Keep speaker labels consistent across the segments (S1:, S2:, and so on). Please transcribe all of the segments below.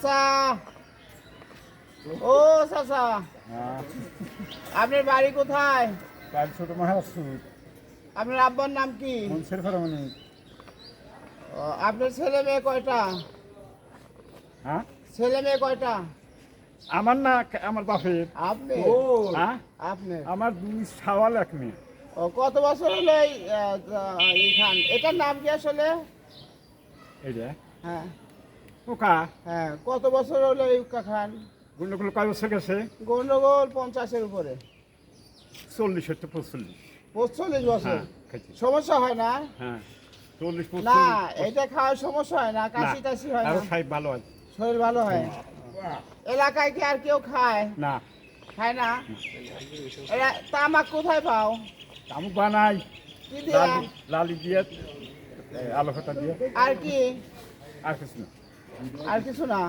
S1: চাচা ও চাচা আপনার বাড়ি কোথায়?
S2: কাল ছোট মহারাষ্ট্র
S1: আপনার আব্বার নাম কি?
S2: মনসের ফারামানি।
S1: আপনার ছেলে মেয়ে কয়টা?
S2: হ্যাঁ
S1: ছেলে মেয়ে কয়টা?
S2: আমার না আমার বাপের।
S1: আপনি
S2: হ্যাঁ
S1: আপনি
S2: আমার দুই সাওয়াল এক মেয়ে।
S1: কত বছর হলো এই খান? এটার নাম কি আসলে?
S2: এই যে
S1: হ্যাঁ
S2: পোকা
S1: হ্যাঁ, কত বছর হলো এই খান?
S2: গুন্ডগুলো কয় বছর গেছে?
S1: গন্ডগোল 50-এর উপরে।
S2: 40 হচ্ছে 45।
S1: 45 বছর।
S2: হ্যাঁ খাইছি।
S1: সমস্যা হয় না?
S2: হ্যাঁ 40
S1: না
S2: 45।
S1: এটা খাওয়ার সমস্যা হয় না, কাশি টাশি হয় না,
S2: আরো সাহেব ভালো আছে।
S1: শরীর ভালো হয়। এলাকায় কি আর কেউ খায়?
S2: না
S1: খায় না? এরা তামাক কোথায় পাও?
S2: আমি বানাই
S1: কি দিয়া?
S2: লালি দিয়ে আলু খাতা দিয়ে
S1: আর কি?
S2: আর কিছু না।
S1: আর কিছু না?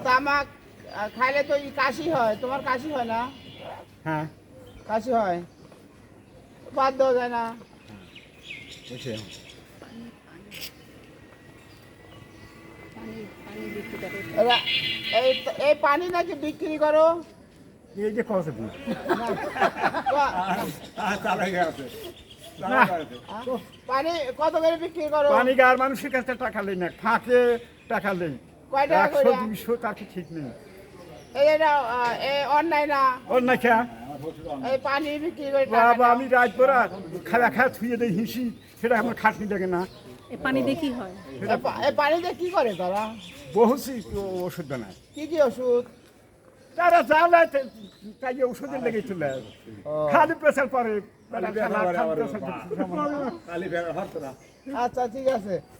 S1: তামাক খাইলে তো কাশি হয়, তোমার কাশি হয় না?
S2: হ্যাঁ
S1: কাশি হয়, বাদ দেওয়া যায় না?
S2: বুঝছি।
S1: এরা এই এই পানি নাকি বিক্রি করো?
S2: এই যে কত দিন
S1: পানি কত করে বিক্রি করো?
S2: পানি গার মানুষের কাছে টাকা নেই না, ফাঁকে টাকা নেই।
S1: কয় টাকা
S2: 100
S1: করে?
S2: 200 তাকে ঠিক নেই।
S1: এটা অন্যায় না?
S2: ওর না খেয়া
S1: এই পানি বিক্রি করে টাকা
S2: বাবা
S1: নাও।
S2: আমি রাত ভরা খাওয়া খাওয়া থুয়ে দেয় হিসি, সেটা আমার খাটনি দেখে না।
S3: এ পানি দিয়ে কি হয়?
S1: এই পানিতে কি করে তারা?
S2: বহুছি ওষুধ বানায়
S1: কি কি ওষুধ?
S2: তারা জ্বালায় তাই ওষুধের লেগে চলে আসে। খালি প্রেশার পরে
S1: আচ্ছা ঠিক আছে,